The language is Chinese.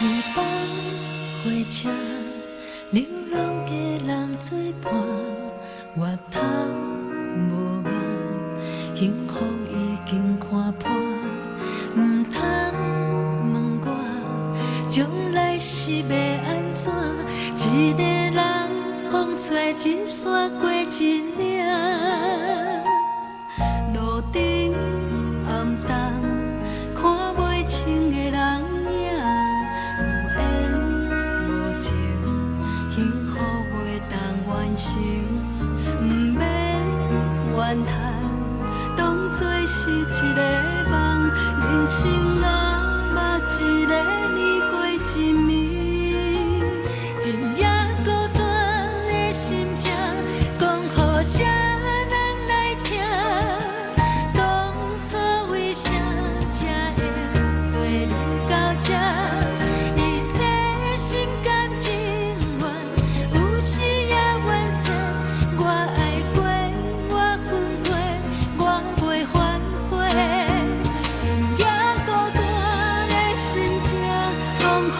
远方火车，流浪的人作伴，越通无望，幸福已经看破，唔通问我将来是要安怎？一个人风吹一山过一岭，路顶暗淡，看袂清的人影，有缘无情，幸福袂当完成，毋免怨叹，当作是一个梦，人生啊，捌一个年过一暝。今夜孤单的心情，讲予谁人来听？当初为啥才会对你到这？一切心甘情愿，有时也怨嗟。我爱过，我分过，我袂反悔。今夜孤单的心情，讲予